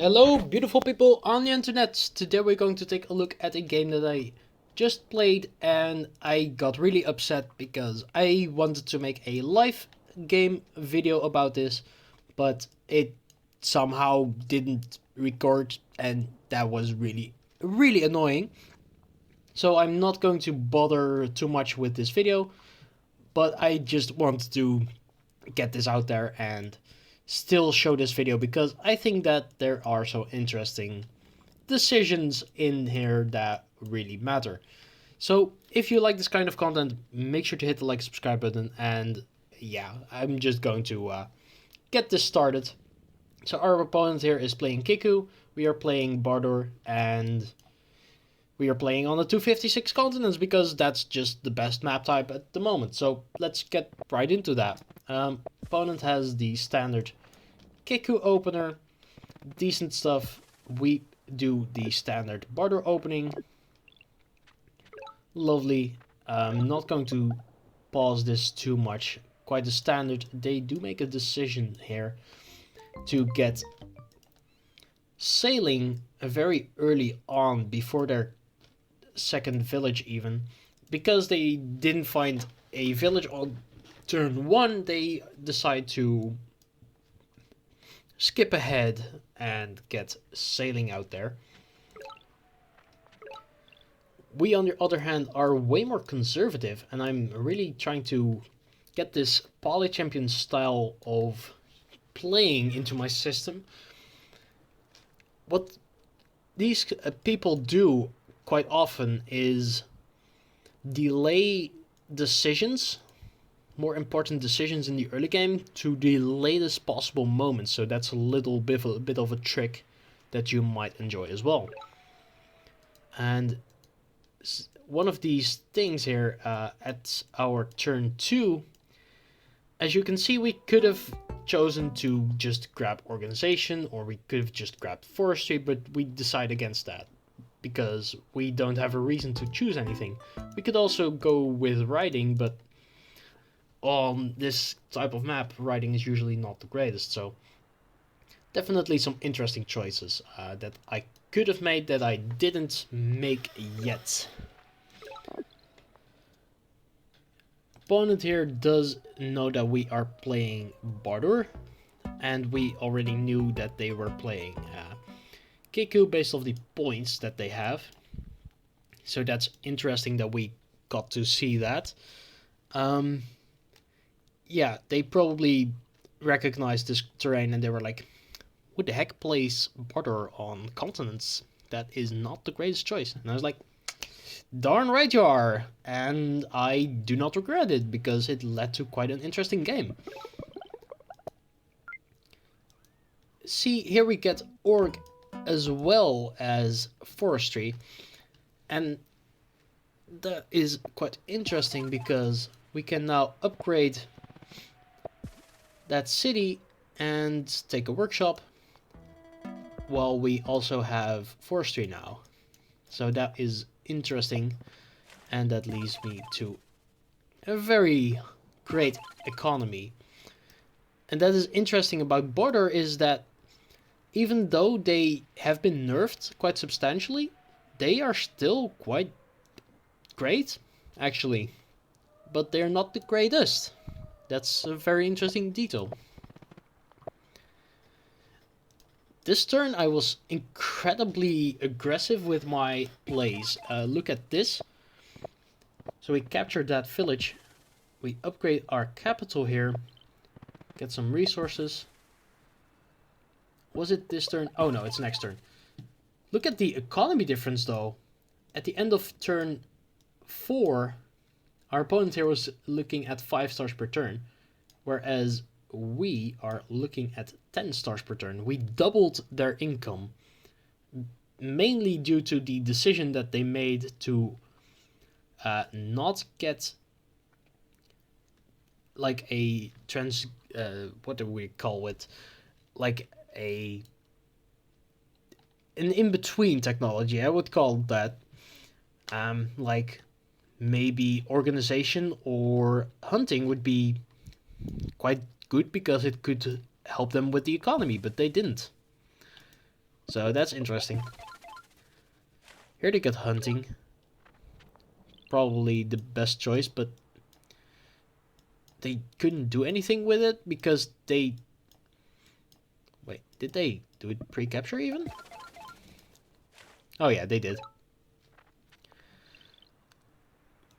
Hello, beautiful people on the internet. Today we're going to take a look at a game that I just played and I got really upset because I wanted to make a live game video about this, but it somehow didn't record and that was really annoying. So I'm not going to bother too much with this video, but I just want to get this out there and still show this video because I think that there are so interesting decisions in here that really matter. So if you like this kind of content, make sure to hit the like subscribe button, and yeah, I'm just going to get this started. So our opponent here is playing Kiku, we are playing Bardoor, and we are playing on the 256 continents because that's just the best map type at the moment. So let's get right into that. Opponent has the standard Kiku opener, decent stuff. We do the standard Bardoor opening. Lovely. Not going to pause this too much. Quite a standard. They do make a decision here to get sailing very early on before their second village even. Because they didn't find a village on turn 1, they decide to skip ahead and get sailing out there. We, on the other hand, are way more conservative, and I'm really trying to get this poly champion style of playing into my system. What these people do quite often is delay decisions, more important decisions in the early game, to the latest possible moment. So that's a little bit of a trick that you might enjoy as well. And one of these things here at our turn 2, as you can see, we could have chosen to just grab organization, or we could have just grabbed forestry, but we decide against that because we don't have a reason to choose anything. We could also go with riding, but on this type of map, riding is usually not the greatest, so definitely some interesting choices that I could have made that I didn't make yet. Opponent here does know that we are playing Bardoor, and we already knew that they were playing Kiku based off the points that they have. So that's interesting that we got to see that. Yeah, they probably recognized this terrain and they were like, who the heck plays Bardoor on continents? That is not the greatest choice. And I was like, darn right you are, and I do not regret it because it led to quite an interesting game. See, here we get org as well as forestry, and that is quite interesting because we can now upgrade that city and take a workshop, while we also have forestry now. So that is interesting, and that leads me to a very great economy. And that is interesting about Bardoor is that even though they have been nerfed quite substantially, they are still quite great, actually. But they're not the greatest. That's a very interesting detail. This turn I was incredibly aggressive with my plays. Look at this. So we captured that village. We upgrade our capital here. Get some resources. Was it this turn? Oh no, it's next turn. Look at the economy difference though. At the end of turn 4, our opponent here was looking at 5 stars per turn, whereas we are looking at 10 stars per turn. We doubled their income, mainly due to the decision that they made to not get like a what do we call it, like an in-between technology, I would call that, like maybe organization or hunting would be quite good because it could help them with the economy, but they didn't. So that's interesting. Here they got hunting. Probably the best choice, but they couldn't do anything with it because they... Wait, did they do it pre-capture even? Oh yeah, they did.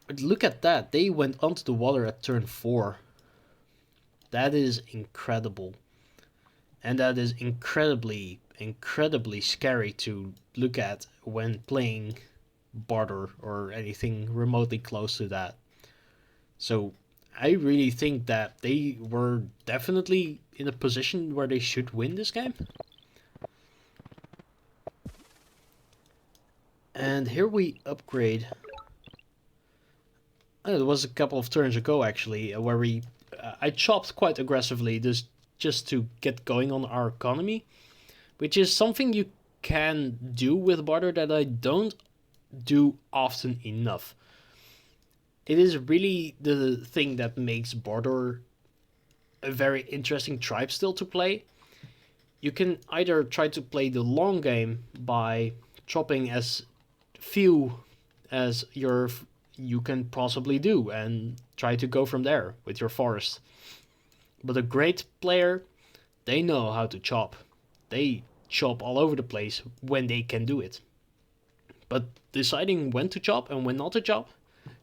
But look at that, they went onto the water at turn 4. That is incredible. And that is incredibly scary to look at when playing Barter or anything remotely close to that. So I really think that they were definitely in a position where they should win this game. And here we upgrade. It was a couple of turns ago actually, where we I chopped quite aggressively just to get going on our economy, which is something you can do with Barter that I don't do often enough. It is really the thing that makes Barter a very interesting tribe still to play. You can either try to play the long game by chopping as few as you can possibly do and try to go from there with your forest. But a great player, they know how to chop. They chop all over the place when they can do it. But deciding when to chop and when not to chop,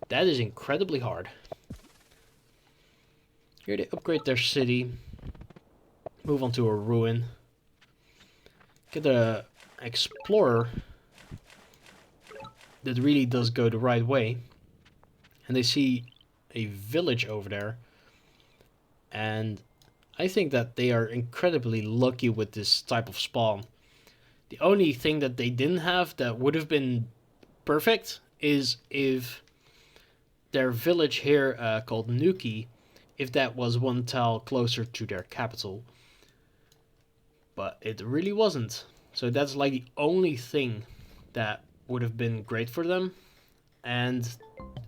that is incredibly hard. Here they upgrade their city, move on to a ruin, get a explorer that really does go the right way, and they see a village over there, and I think that they are incredibly lucky with this type of spawn. The only thing that they didn't have that would have been perfect is if their village here called Nuki, if that was one tile closer to their capital. But it really wasn't. So that's like the only thing that would have been great for them. And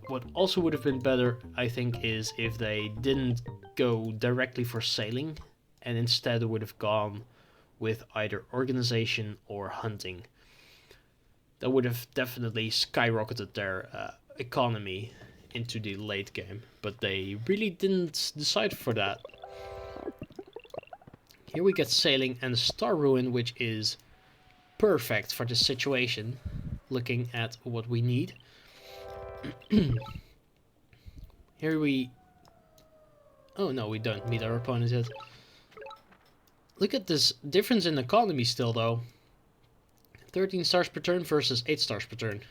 what also would have been better, I think, is if they didn't go directly for sailing and instead would have gone with either organization or hunting. That would have definitely skyrocketed their economy into the late game, but they really didn't decide for that. Here we get sailing and Star Ruin, which is perfect for this situation, looking at what we need. Here we... Oh no, we don't meet our opponent yet. Look at this difference in economy still though. 13 stars per turn versus 8 stars per turn.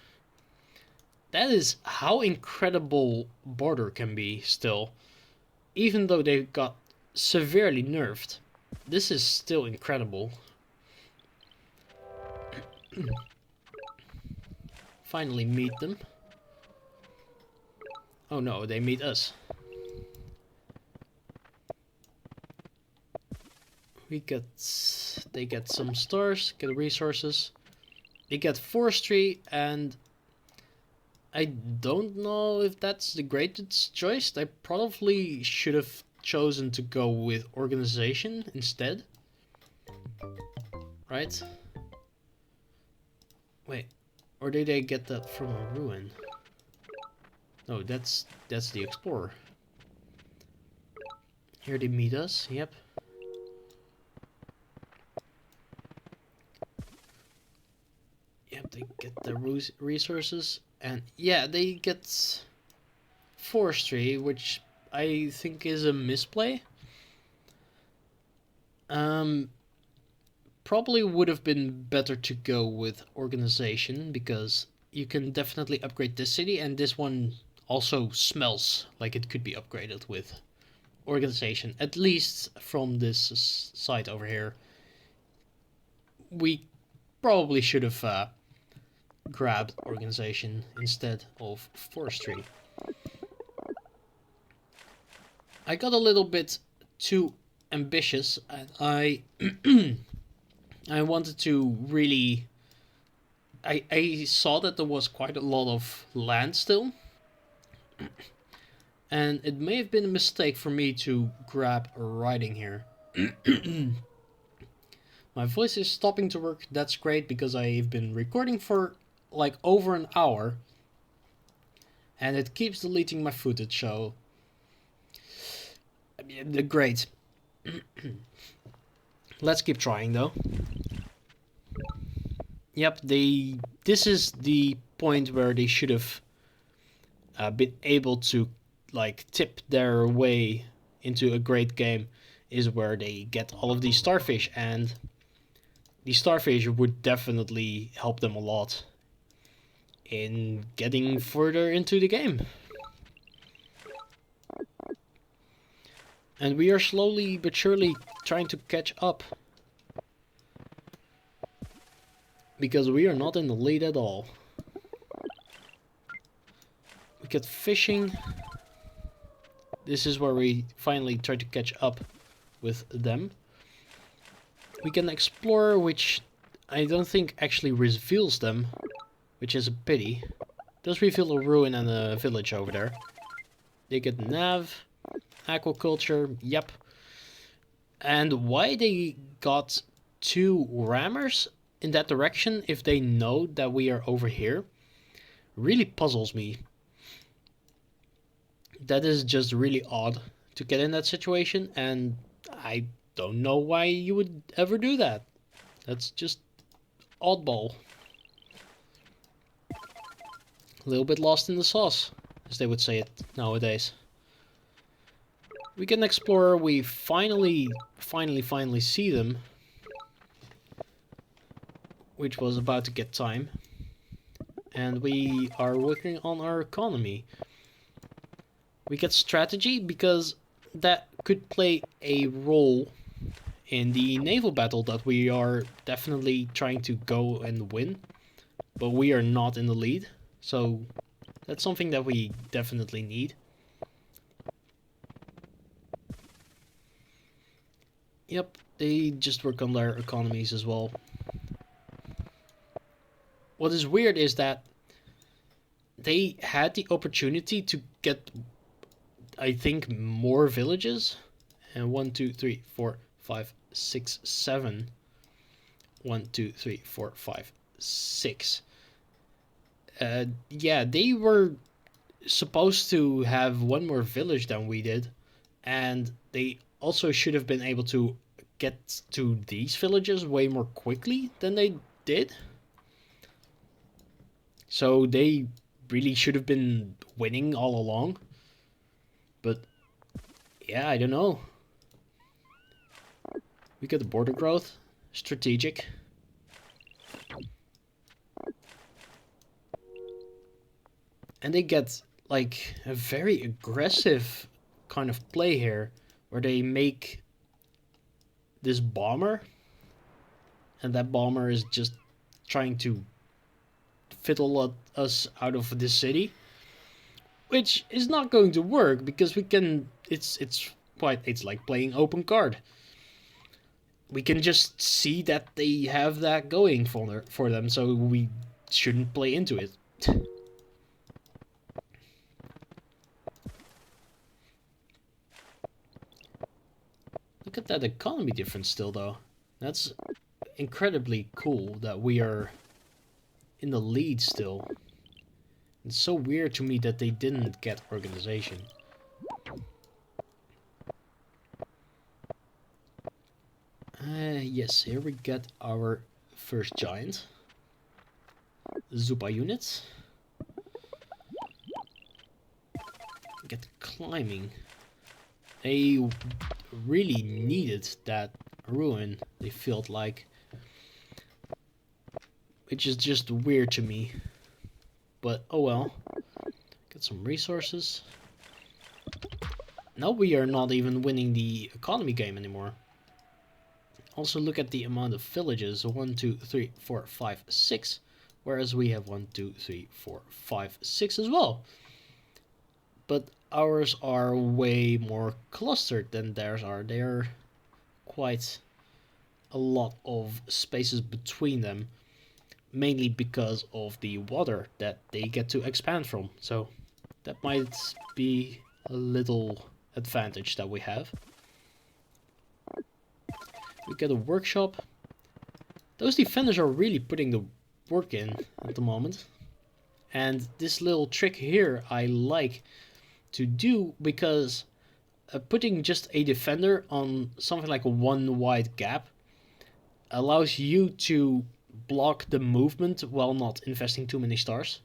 That is how incredible Border can be still. Even though they got severely nerfed. This is still incredible. Finally meet them. Oh no, they meet us. They get some stars, get resources. They get forestry, and I don't know if that's the greatest choice. I probably should have chosen to go with organization instead. Right? Wait, or did they get that from a ruin? No, that's the explorer. Here they meet us, yep. Yep, they get the resources, and yeah, they get forestry, which I think is a misplay. Probably would have been better to go with organization, because you can definitely upgrade this city, and this one also smells like it could be upgraded with organization, at least from this side over here. We probably should have grabbed organization instead of forestry. I got a little bit too ambitious, and I I wanted to really... I saw that there was quite a lot of land still, and it may have been a mistake for me to grab a riding here. My voice is stopping to work. That's great because I've been recording for like over an hour. And it keeps deleting my footage, so... Great. Let's keep trying though. Yep, this is the point where they should have been able to like tip their way into a great game, is where they get all of these starfish, and the starfish would definitely help them a lot in getting further into the game. And we are slowly but surely trying to catch up, because we are not in the lead at all. We get fishing. This is where we finally try to catch up with them. We can explore, which I don't think actually reveals them, which is a pity. It does reveal a ruin and a village over there. They get nav, aquaculture, yep. And why they got 2 rammers in that direction if they know that we are over here really puzzles me. That is just really odd to get in that situation, and I don't know why you would ever do that. That's just oddball. A little bit lost in the sauce, as they would say it nowadays. We can explore. We finally see them, which was about to get time. And we are working on our economy. We get strategy because that could play a role in the naval battle that we are definitely trying to go and win, but we are not in the lead, so that's something that we definitely need. Yep, they just work on their economies as well. What is weird is that they had the opportunity to get, I think, more villages. And 1, 2, 3, 4, 5, 6, 7. 1, 2, 3, 4, 5, 6. Yeah, they were supposed to have 1 more village than we did. And they also should have been able to get to these villages way more quickly than they did. So they really should have been winning all along. But yeah, I don't know. We got the border growth, strategic. And they get like a very aggressive kind of play here, where they make this bomber, and that bomber is just trying to fiddle us out of this city, which is not going to work because we can. It's like playing open card. We can just see that they have that going for them, so we shouldn't play into it. Look at that economy difference still, though. That's incredibly cool that we are in the lead still. It's so weird to me that they didn't get organization. Yes, here we get our first giant. Zupa units. Get climbing. They really needed that ruin, they felt like. Which is just weird to me. But oh well. Get some resources. Now we are not even winning the economy game anymore. Also look at the amount of villages. 1, 2, 3, 4, 5, 6. Whereas we have 1, 2, 3, 4, 5, 6 as well. But ours are way more clustered than theirs are. They are quite a lot of spaces between them. Mainly because of the water that they get to expand from. So that might be a little advantage that we have. We get a workshop. Those defenders are really putting the work in at the moment. And this little trick here I like to do because putting just a defender on something like a one wide gap allows you to block the movement while not investing too many stars.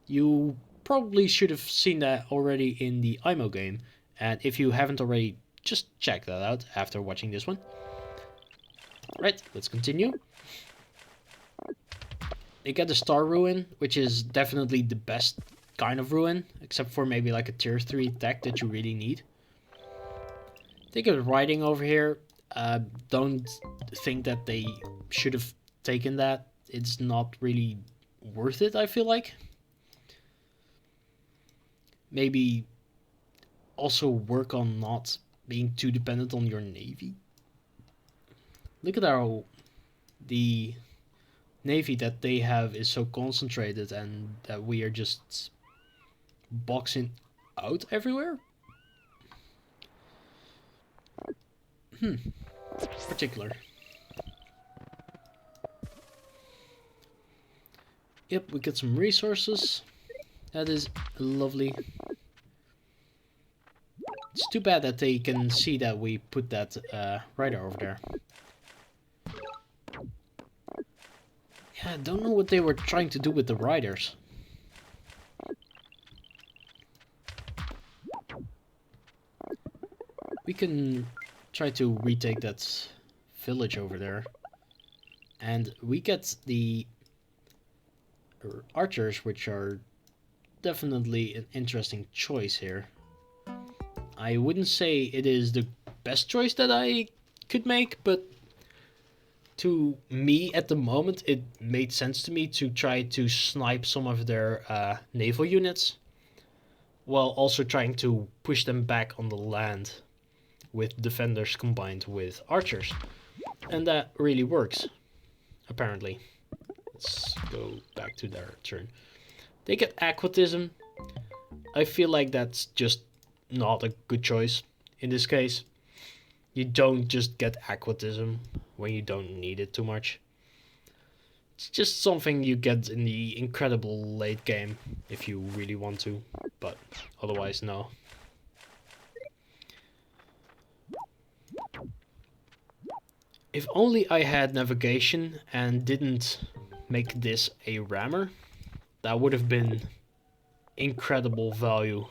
You probably should have seen that already in the IMO game, and if you haven't already, just check that out after watching this one. Right, let's continue. They get the star ruin, which is definitely the best kind of ruin, except for maybe like a tier 3 tech that you really need. They get riding over here. Don't think that they should have taken that. It's not really worth it, I feel like. Maybe also work on not being too dependent on your navy. Look at how the navy that they have is so concentrated and that we are just boxing out everywhere. Particular. Yep, we get some resources. That is lovely. It's too bad that they can see that we put that radar over there. Yeah, I don't know what they were trying to do with the riders. We can try to retake that village over there. And we get the archers, which are definitely an interesting choice here. I wouldn't say it is the best choice that I could make, but to me at the moment it made sense to me to try to snipe some of their naval units while also trying to push them back on the land with defenders combined with archers. And that really works, apparently. Let's go back to their turn. They get aquatism. I feel like that's just not a good choice in this case. You don't just get aquatism when you don't need it too much. It's just something you get in the incredible late game if you really want to, but otherwise no. If only I had navigation and didn't make this a rammer, that would have been incredible value.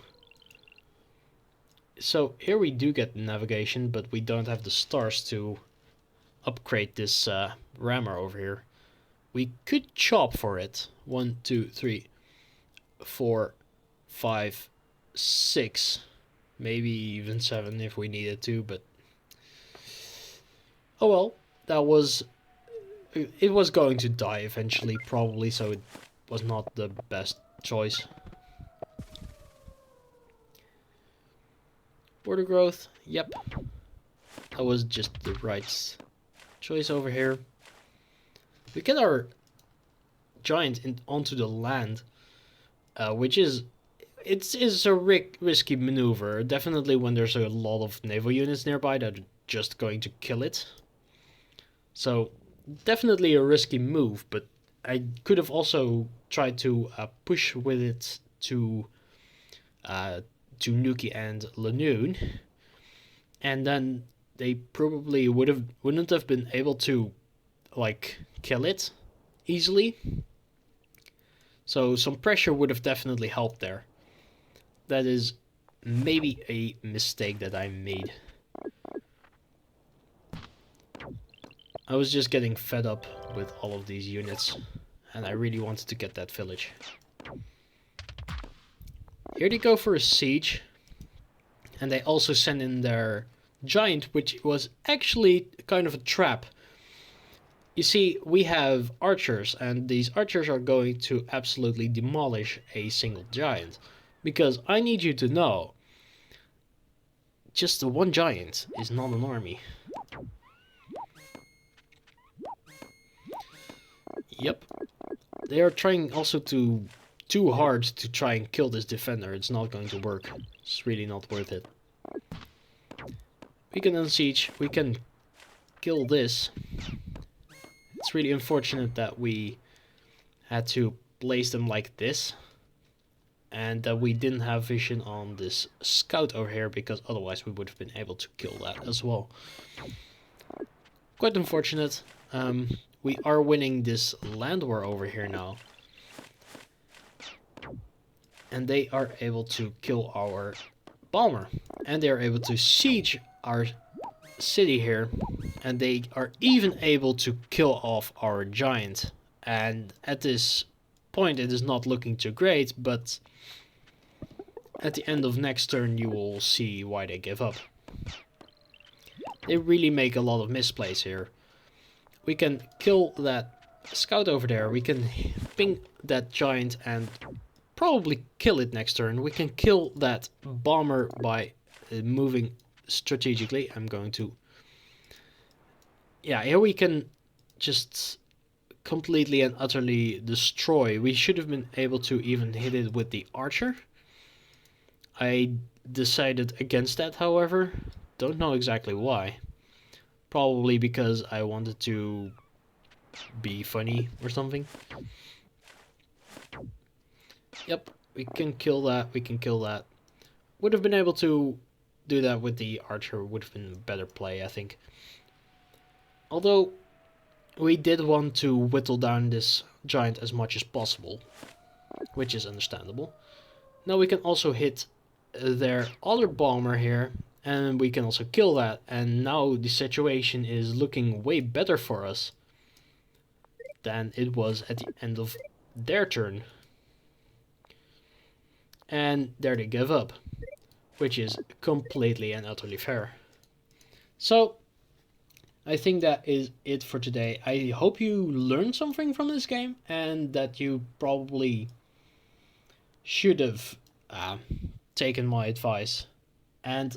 So here we do get navigation, but we don't have the stars to upgrade this rammer over here. We could chop for it. 1, 2, 3, 4, 5, 6, maybe even 7 if we needed to, but oh well, that was, it was going to die eventually probably, so it was not the best choice. Border growth, yep, that was just the right choice over here. We get our giant onto the land, which is, it's a risky maneuver, definitely when there's a lot of naval units nearby that are just going to kill it. So definitely a risky move, but I could have also tried to push with it to Nuki and Lanoon, and then they probably wouldn't have been able to like kill it easily. So some pressure would have definitely helped there. That is maybe a mistake that I made. I was just getting fed up with all of these units, and I really wanted to get that village. Here they go for a siege, and they also send in their giant, which was actually kind of a trap. You see, we have archers, and these archers are going to absolutely demolish a single giant. Because I need you to know, just the one giant is not an army. Yep. They are trying also too hard to try and kill this defender. It's not going to work. It's really not worth it. We can unsiege. We can kill this. It's really unfortunate that we had to place them like this, and that we didn't have vision on this scout over here, because otherwise we would have been able to kill that as well. Quite unfortunate. We are winning this land war over here now, and they are able to kill our bomber, and they are able to siege our city here, and they are even able to kill off our giant. And at this point it is not looking too great, but at the end of next turn you will see why they give up. They really make a lot of misplays here. We can kill that scout over there, we can ping that giant and probably kill it next turn. We can kill that bomber by moving strategically. I'm going to... Yeah, here we can just completely and utterly destroy. We should have been able to even hit it with the archer. I decided against that, however. Don't know exactly why. Probably because I wanted to be funny or something. Yep, we can kill that, we can kill that. Would have been able to do that with the archer, would have been a better play, I think. Although, we did want to whittle down this giant as much as possible, which is understandable. Now we can also hit their other bomber here, and we can also kill that, and now the situation is looking way better for us than it was at the end of their turn. And there they give up, which is completely and utterly fair. So, I think that is it for today. I hope you learned something from this game, and that you probably should have taken my advice. And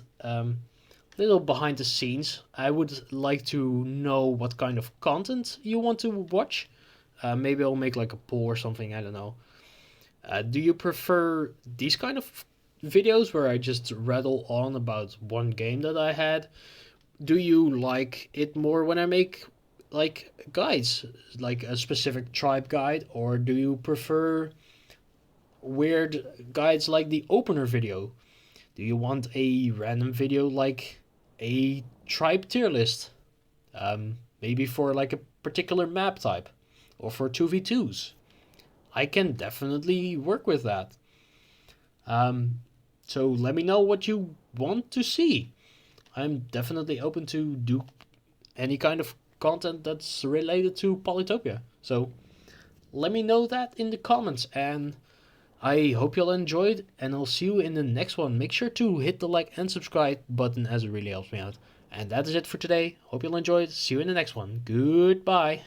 little behind the scenes, I would like to know what kind of content you want to watch. Maybe I'll make like a poll or something, I don't know. Do you prefer these kind of videos where I just rattle on about one game that I had? Do you like it more when I make like guides, like a specific tribe guide, or do you prefer weird guides like the opener video? Do you want a random video like a tribe tier list? Maybe for like a particular map type, or for 2v2s? I can definitely work with that. So let me know what you want to see. I'm definitely open to do any kind of content that's related to Polytopia. So let me know that in the comments, and I hope you'll enjoyed, and I'll see you in the next one. Make sure to hit the like and subscribe button, as it really helps me out. And that is it for today. Hope you'll enjoy it. See you in the next one. Goodbye.